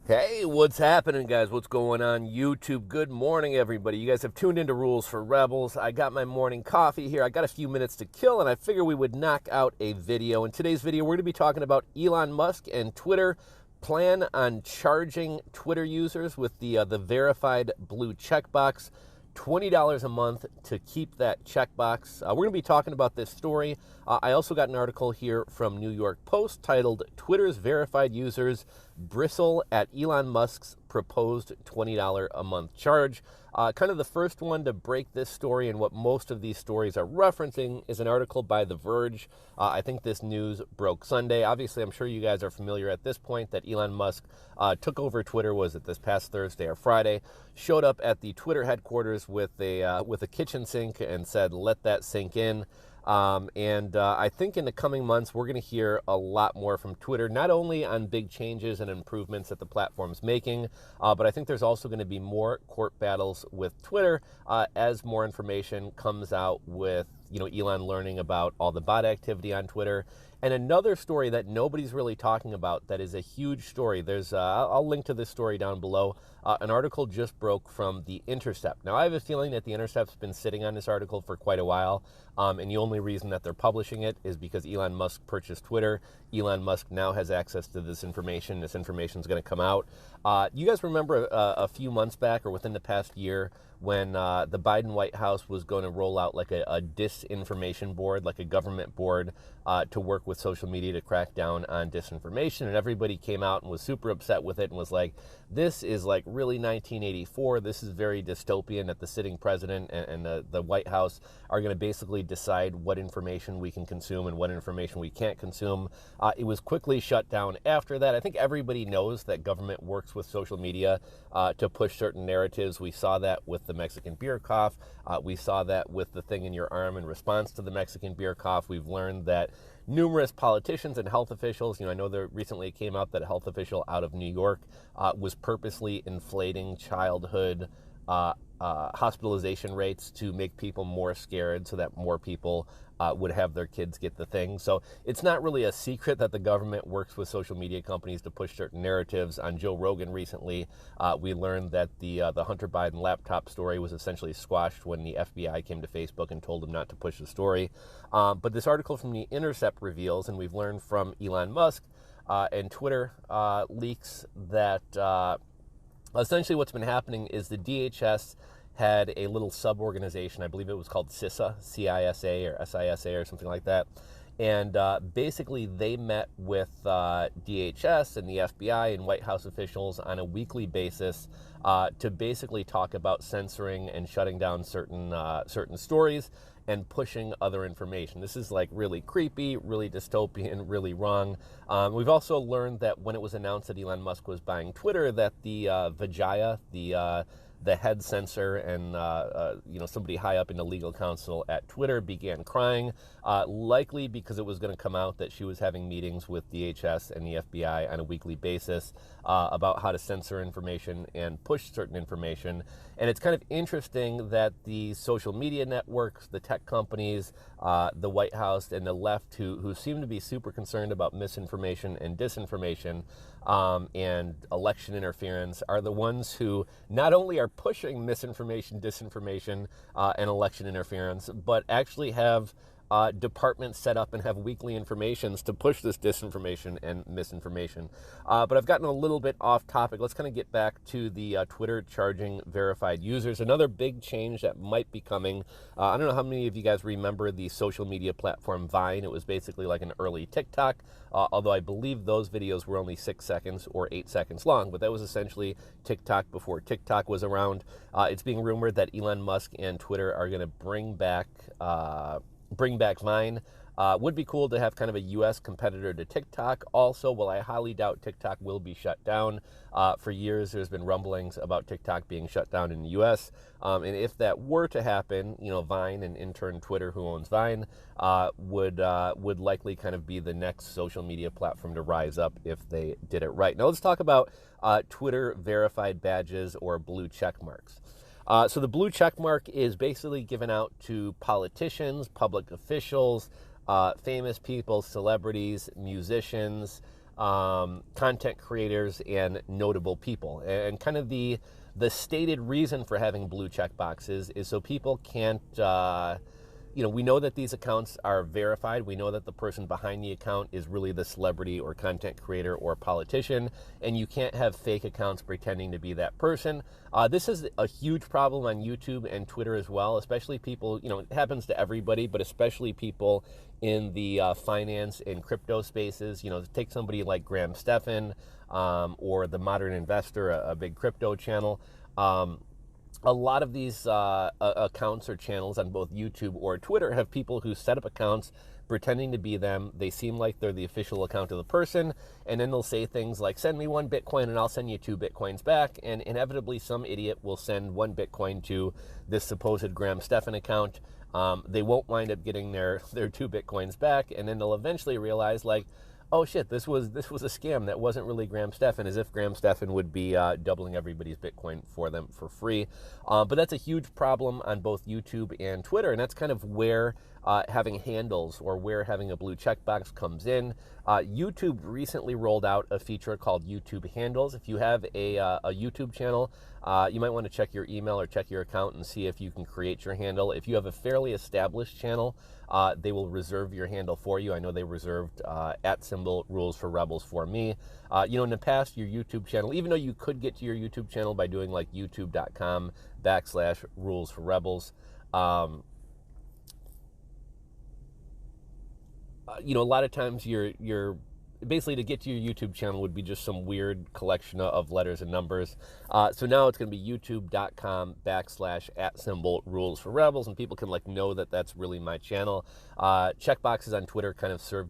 Hey, what's happening, guys? What's going on YouTube? Good morning, everybody. You guys have tuned into Rules for Rebels. I got my morning coffee here. I got a few minutes to kill, and I figure we would knock out a video. In today's video, we're going to be talking about Elon Musk and Twitter plan on charging Twitter users with the verified blue checkbox. $20 a month to keep that checkbox. We're going to be talking about this story. I also got an article here from New York Post titled Twitter's Verified Users Bristle at Elon Musk's Proposed $20 a month charge. Kind of the first one to break this story, and what most of these stories are referencing, is an article by The Verge. I think this news broke Sunday. Obviously, I'm sure you guys are familiar at this point that Elon Musk took over Twitter, was it this past Thursday or Friday, showed up at the Twitter headquarters with a kitchen sink and said, let that sink in. I think in the coming months, we're going to hear a lot more from Twitter, not only on big changes and improvements that the platform's making, but I think there's also going to be more court battles with Twitter as more information comes out with, Elon learning about all the bot activity on Twitter. And another story that nobody's really talking about that is a huge story. I'll link to this story down below. An article just broke from the Intercept. Now, I have a feeling that the Intercept's been sitting on this article for quite a while, and the only reason that they're publishing it is because Elon Musk purchased Twitter. Elon Musk now has access to this information. This information is going to come out. You guys remember a few months back, or within the past year, when the Biden White House was going to roll out like a disinformation board, like a government board to work with social media to crack down on disinformation, and everybody came out and was super upset with it and was like, this is like really 1984. This is very dystopian, that the sitting president and the White House are going to basically decide what information we can consume and what information we can't consume. It was quickly shut down after that. I think everybody knows that government works with social media to push certain narratives. We saw that with the Mexican beer cough. We saw that with the thing in your arm in response to the Mexican beer cough. We've learned that numerous politicians and health officials, I know there recently came out that a health official out of New York was purposely inflating childhood hospitalization rates to make people more scared so that more people would have their kids get the thing. So it's not really a secret that the government works with social media companies to push certain narratives. On Joe Rogan recently, we learned that the Hunter Biden laptop story was essentially squashed when the FBI came to Facebook and told him not to push the story. But this article from the Intercept reveals, and we've learned from Elon Musk and Twitter leaks, that essentially what's been happening is the DHS had a little sub-organization. I believe it was called CISA, C-I-S-A or S-I-S-A or something like that. And basically they met with DHS and the FBI and White House officials on a weekly basis to basically talk about censoring and shutting down certain stories and pushing other information. This is like really creepy, really dystopian, really wrong. We've also learned that when it was announced that Elon Musk was buying Twitter, that the Vijaya, the head censor and somebody high up in the legal counsel at Twitter began crying, likely because it was going to come out that she was having meetings with DHS and the FBI on a weekly basis about how to censor information and push certain information. And it's kind of interesting that the social media networks, the tech companies, the White House, and the left, who seem to be super concerned about misinformation and disinformation and election interference, are the ones who not only are pushing misinformation, disinformation, and election interference, but actually have departments set up and have weekly informations to push this disinformation and misinformation. But I've gotten a little bit off topic. Let's kind of get back to the Twitter charging verified users. Another big change that might be coming. I don't know how many of you guys remember the social media platform Vine. It was basically like an early TikTok, although I believe those videos were only 6 seconds or 8 seconds long. But that was essentially TikTok before TikTok was around. It's being rumored that Elon Musk and Twitter are going to bring back Vine. Would be cool to have kind of a U.S. competitor to TikTok. Also, while I highly doubt TikTok will be shut down, for years there's been rumblings about TikTok being shut down in the U.S. And if that were to happen, Vine and in turn Twitter, who owns Vine, would likely kind of be the next social media platform to rise up if they did it right. Now let's talk about Twitter verified badges or blue check marks. So the blue check mark is basically given out to politicians, public officials, famous people, celebrities, musicians, content creators and notable people. And kind of the stated reason for having blue check boxes is so people can't, we know that these accounts are verified. We know that the person behind the account is really the celebrity or content creator or politician, and you can't have fake accounts pretending to be that person. This is a huge problem on YouTube and Twitter as well, especially people, it happens to everybody, but especially people in the finance and crypto spaces. Take somebody like Graham Stephan or The Modern Investor, a big crypto channel. A lot of these accounts or channels on both YouTube or Twitter have people who set up accounts pretending to be them. They seem like they're the official account of the person, and then they'll say things like, send me 1 Bitcoin and I'll send you 2 Bitcoins back, and inevitably some idiot will send 1 Bitcoin to this supposed Graham Stephan account. They won't wind up getting their 2 Bitcoins back, and then they'll eventually realize, like, oh shit, this was a scam. That wasn't really Graham Stephan, as if Graham Stephan would be doubling everybody's Bitcoin for them for free. But that's a huge problem on both YouTube and Twitter, and that's kind of where having handles or where having a blue checkbox comes in. YouTube recently rolled out a feature called YouTube Handles. If you have a YouTube channel, you might want to check your email or check your account and see if you can create your handle. If you have a fairly established channel, they will reserve your handle for you. I know they reserved @RulesForRebels for me. In the past, your YouTube channel, even though you could get to your YouTube channel by doing like youtube.com/RulesForRebels, a lot of times you're basically, to get to your YouTube channel would be just some weird collection of letters and numbers. So now it's going to be youtube.com/@RulesForRebels, and people can know that that's really my channel. Checkboxes on Twitter kind of serve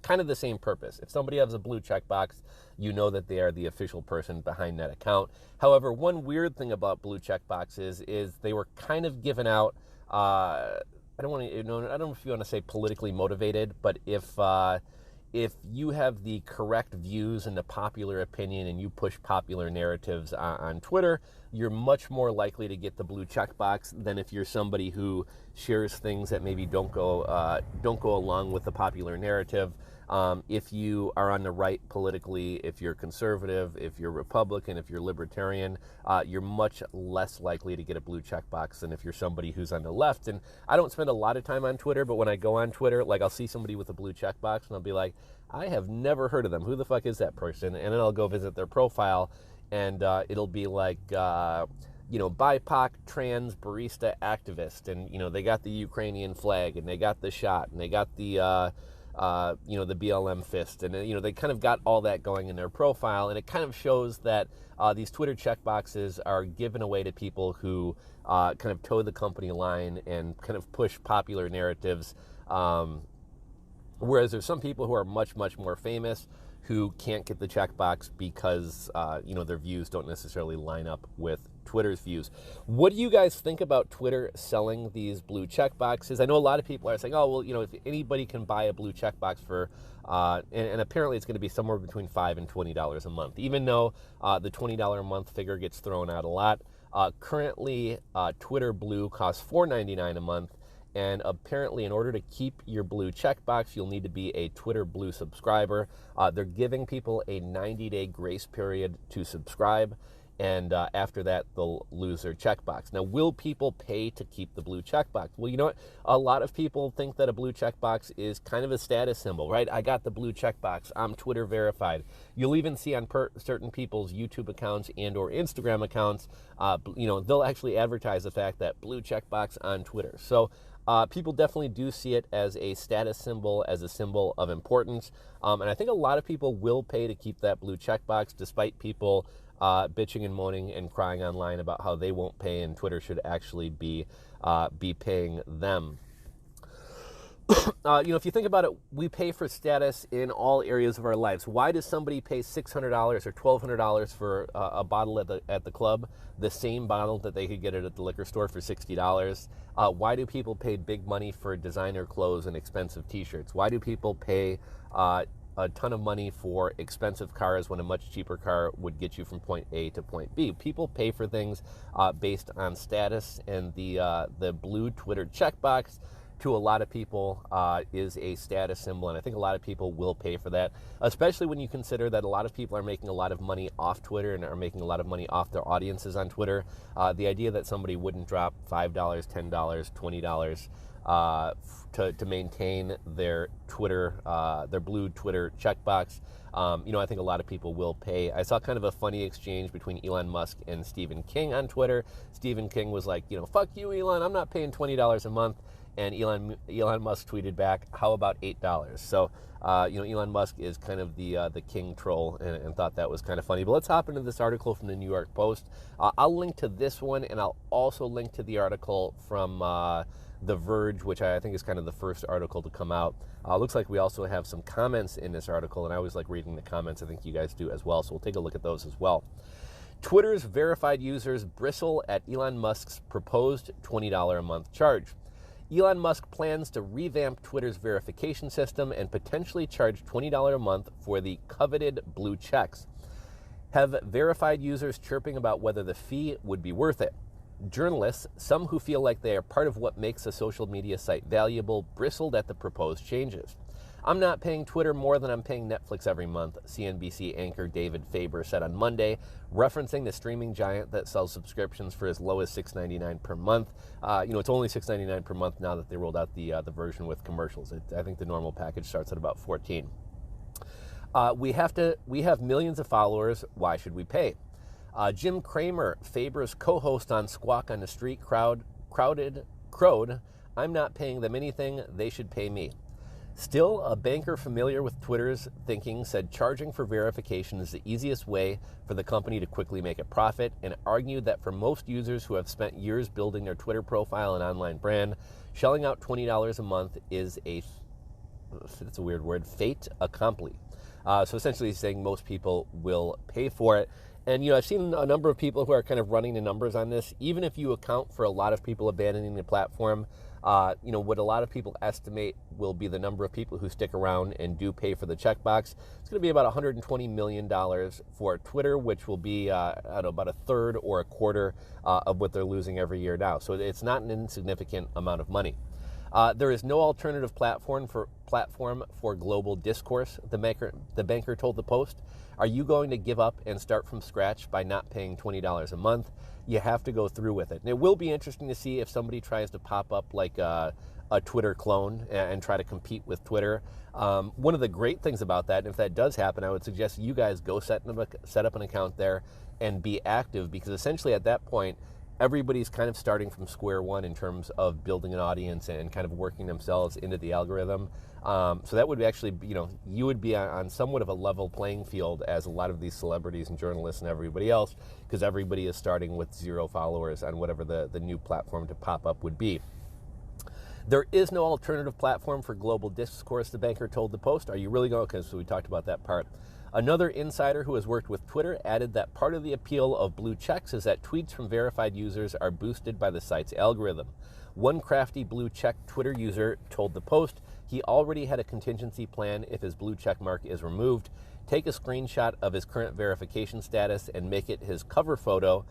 kind of the same purpose. If somebody has a blue checkbox, you know that they are the official person behind that account. However, one weird thing about blue checkboxes is they were kind of given out. I don't know if you want to say politically motivated, but if you have the correct views and the popular opinion and you push popular narratives on Twitter, you're much more likely to get the blue checkbox than if you're somebody who shares things that maybe don't go along with the popular narrative. If you are on the right politically, if you're conservative, if you're Republican, if you're libertarian, you're much less likely to get a blue checkbox than if you're somebody who's on the left. And I don't spend a lot of time on Twitter, but when I go on Twitter, I'll see somebody with a blue checkbox and I'll be like, I have never heard of them. Who the fuck is that person? And then I'll go visit their profile, and it'll be like, BIPOC trans barista activist, and they got the Ukrainian flag, and they got the shot, and they got the the BLM fist, and they kind of got all that going in their profile, and it kind of shows that these Twitter checkboxes are given away to people who kind of toe the company line and kind of push popular narratives. Whereas there's some people who are much, much more famous who can't get the checkbox because, their views don't necessarily line up with Twitter's views. What do you guys think about Twitter selling these blue checkboxes? I know a lot of people are saying, oh, well, if anybody can buy a blue checkbox for, and apparently it's going to be somewhere between $5 and $20 a month, even though the $20 a month figure gets thrown out a lot. Currently, Twitter Blue costs $4.99 a month. And apparently, in order to keep your blue checkbox, you'll need to be a Twitter Blue subscriber. They're giving people a 90-day grace period to subscribe, and after that, they'll lose their checkbox. Now, will people pay to keep the blue checkbox? Well, you know what? A lot of people think that a blue checkbox is kind of a status symbol, right? I got the blue checkbox. I'm Twitter verified. You'll even see on certain people's YouTube accounts and or Instagram accounts, they'll actually advertise the fact that blue checkbox on Twitter. So, people definitely do see it as a status symbol, as a symbol of importance. And I think a lot of people will pay to keep that blue checkbox, despite people bitching and moaning and crying online about how they won't pay and Twitter should actually be paying them. If you think about it, we pay for status in all areas of our lives. Why does somebody pay $600 or $1,200 for a bottle at the club, the same bottle that they could get it at the liquor store for $60? Why do people pay big money for designer clothes and expensive T-shirts? Why do people pay a ton of money for expensive cars when a much cheaper car would get you from point A to point B? People pay for things based on status, and the blue Twitter checkbox to a lot of people is a status symbol, and I think a lot of people will pay for that, especially when you consider that a lot of people are making a lot of money off Twitter and are making a lot of money off their audiences on Twitter. The idea that somebody wouldn't drop $5, $10, $20 to maintain their Twitter, their blue Twitter checkbox, I think a lot of people will pay. I saw kind of a funny exchange between Elon Musk and Stephen King on Twitter. Stephen King was like, fuck you, Elon, I'm not paying $20 a month. And Elon Musk tweeted back, how about $8? So, Elon Musk is kind of the king troll and thought that was kind of funny. But let's hop into this article from the New York Post. I'll link to this one, and I'll also link to the article from The Verge, which I think is kind of the first article to come out. Looks like we also have some comments in this article, and I always like reading the comments. I think you guys do as well, so we'll take a look at those as well. Twitter's verified users bristle at Elon Musk's proposed $20 a month charge. Elon Musk plans to revamp Twitter's verification system and potentially charge $20 a month for the coveted blue checks. Have verified users chirping about whether the fee would be worth it. Journalists, some who feel like they are part of what makes a social media site valuable, bristled at the proposed changes. I'm not paying Twitter more than I'm paying Netflix every month, CNBC anchor David Faber said on Monday, referencing the streaming giant that sells subscriptions for as low as $6.99 per month. It's only $6.99 per month now that they rolled out the version with commercials. I think the normal package starts at about $14. We have millions of followers. Why should we pay? Jim Cramer, Faber's co-host on Squawk on the Street, crowed, I'm not paying them anything. They should pay me. Still, a banker familiar with Twitter's thinking said charging for verification is the easiest way for the company to quickly make a profit, and argued that for most users who have spent years building their Twitter profile and online brand, shelling out $20 a month is it's a weird word, fait accompli. So essentially he's saying most people will pay for it. And, I've seen a number of people who are kind of running the numbers on this. Even if you account for a lot of people abandoning the platform, what a lot of people estimate will be the number of people who stick around and do pay for the checkbox. It's going to be about $120 million for Twitter, which will be, about a third or a quarter of what they're losing every year now. So it's not an insignificant amount of money. There is no alternative platform for global discourse, the banker told the Post. Are you going to give up and start from scratch by not paying $20 a month? You have to go through with it. And it will be interesting to see if somebody tries to pop up like a Twitter clone and try to compete with Twitter. One of the great things about that, and if that does happen, I would suggest you guys go set up an account there and be active, because essentially at that point, everybody's kind of starting from square one in terms of building an audience and kind of working themselves into the algorithm. So that would actually, you would be on somewhat of a level playing field as a lot of these celebrities and journalists and everybody else, because everybody is starting with 0 followers on whatever the new platform to pop up would be. There is no alternative platform for global discourse, the banker told the Post. Are you really going? Okay, so we talked about that part. Another insider who has worked with Twitter added that part of the appeal of blue checks is that tweets from verified users are boosted by the site's algorithm. One crafty blue check Twitter user told the Post he already had a contingency plan if his blue check mark is removed. Take a screenshot of his current verification status and make it his cover photo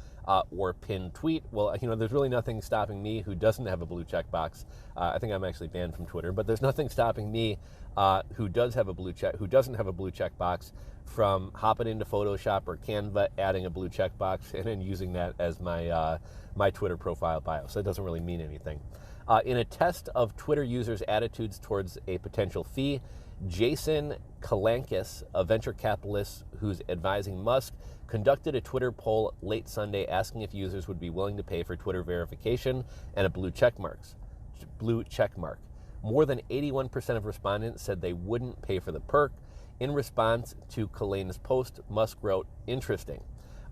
or pinned tweet. Well, there's really nothing stopping me who doesn't have a blue check box. I think I'm actually banned from Twitter, but there's nothing stopping me who doesn't have a blue check box from hopping into Photoshop or Canva, adding a blue check box, and then using that as my Twitter profile bio. So it doesn't really mean anything. In a test of Twitter users' attitudes towards a potential fee, Jason Kalankis, a venture capitalist who's advising Musk, conducted a Twitter poll late Sunday asking if users would be willing to pay for Twitter verification and a blue check mark. More than 81% of respondents said they wouldn't pay for the perk. In response to Kalankis' post, Musk wrote, "Interesting."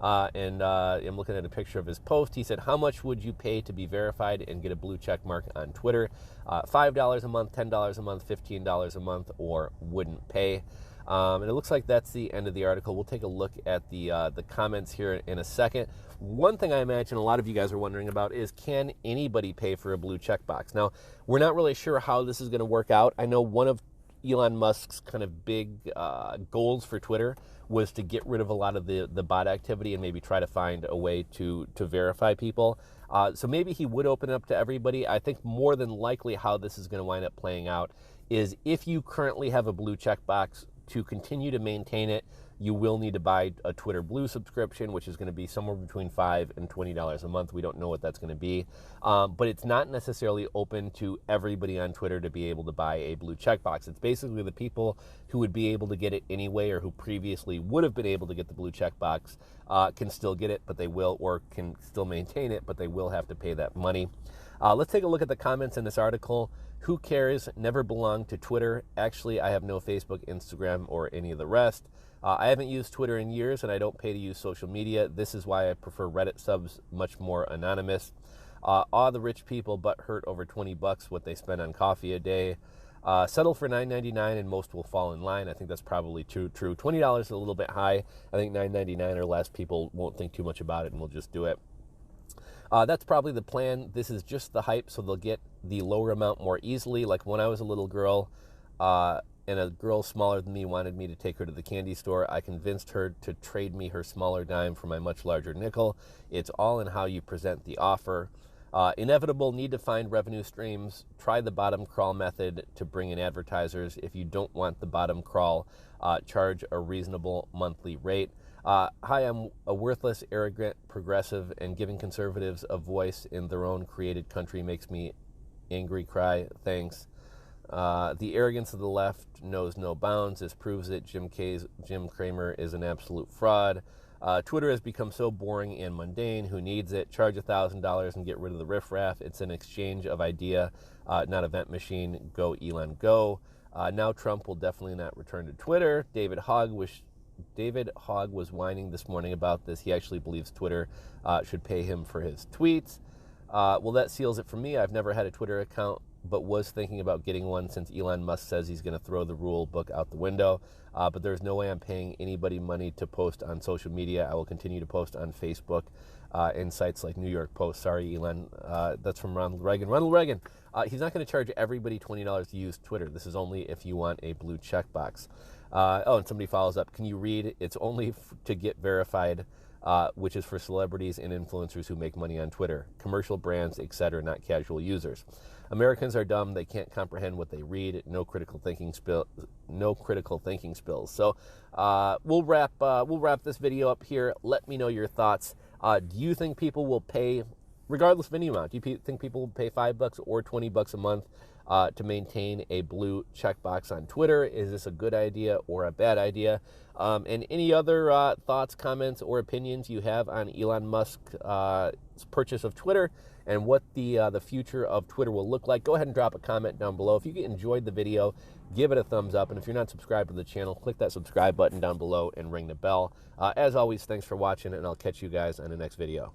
I'm looking at a picture of his post. He said, how much would you pay to be verified and get a blue check mark on Twitter? $5 a month, $10 a month, $15 a month, or wouldn't pay. And it looks like that's the end of the article. We'll take a look at the comments here in a second. One thing I imagine a lot of you guys are wondering about is, can anybody pay for a blue check box? Now, we're not really sure how this is going to work out. I know one of Elon Musk's kind of big goals for Twitter was to get rid of a lot of the bot activity and maybe try to find a way to verify people. So maybe he would open it up to everybody. I think more than likely how this is going to wind up playing out is if you currently have a blue checkbox, to continue to maintain it, you will need to buy a Twitter Blue subscription, which is going to be somewhere between $5 and $20 a month. We don't know what that's going to be, but it's not necessarily open to everybody on Twitter to be able to buy a blue checkbox. It's basically the people who would be able to get it anyway, or who previously would have been able to get the blue checkbox can still get it, but they will, or can still maintain it, but they will have to pay that money. Let's take a look at the comments in this article. Who cares? Never belonged to Twitter. Actually, I have no Facebook, Instagram, or any of the rest. I haven't used Twitter in years, and I don't pay to use social media. This is why I prefer Reddit subs, much more anonymous. The rich people, but hurt over $20 what they spend on coffee a day. Settle for $9.99 and most will fall in line. I think that's probably true. $20 is a little bit high. I think $9.99 or less, people won't think too much about it and will just do it. That's probably the plan. This is just the hype, so they'll get the lower amount more easily. Like when I was a little girl, and a girl smaller than me wanted me to take her to the candy store, I convinced her to trade me her smaller dime for my much larger nickel. It's all in how you present the offer. Inevitable need to find revenue streams. Try the bottom crawl method to bring in advertisers. If you don't want the bottom crawl, charge a reasonable monthly rate. Hi, I'm a worthless, arrogant progressive, and giving conservatives a voice in their own created country makes me angry cry. Thanks. The arrogance of the left knows no bounds. This proves it. Jim Cramer is an absolute fraud. Twitter has become so boring and mundane. Who needs it? Charge $1,000 and get rid of the riffraff. It's an exchange of idea, not event machine. Go Elon, go. Now Trump will definitely not return to Twitter. David Hogg was whining this morning about this. He actually believes Twitter should pay him for his tweets. Well, that seals it for me. I've never had a Twitter account, but was thinking about getting one since Elon Musk says he's going to throw the rule book out the window. But there's no way I'm paying anybody money to post on social media. I will continue to post on Facebook and sites like New York Post. Sorry, Elon. That's from Ronald Reagan. Ronald Reagan, he's not going to charge everybody $20 to use Twitter. This is only if you want a blue checkbox. And somebody follows up. Can you read? It's only to get verified, which is for celebrities and influencers who make money on Twitter, commercial brands, etc., not casual users. Americans are dumb. They can't comprehend what they read. No critical thinking spills. So we'll wrap this video up here. Let me know your thoughts. Do you think people will pay, regardless of any amount, do you think people will pay $5 or $20 a month to maintain a blue checkbox on Twitter? Is this a good idea or a bad idea? And any other thoughts, comments, or opinions you have on Elon Musk's purchase of Twitter and what the future of Twitter will look like, go ahead and drop a comment down below. If you enjoyed the video, give it a thumbs up. And if you're not subscribed to the channel, click that subscribe button down below and ring the bell. As always, thanks for watching, and I'll catch you guys on the next video.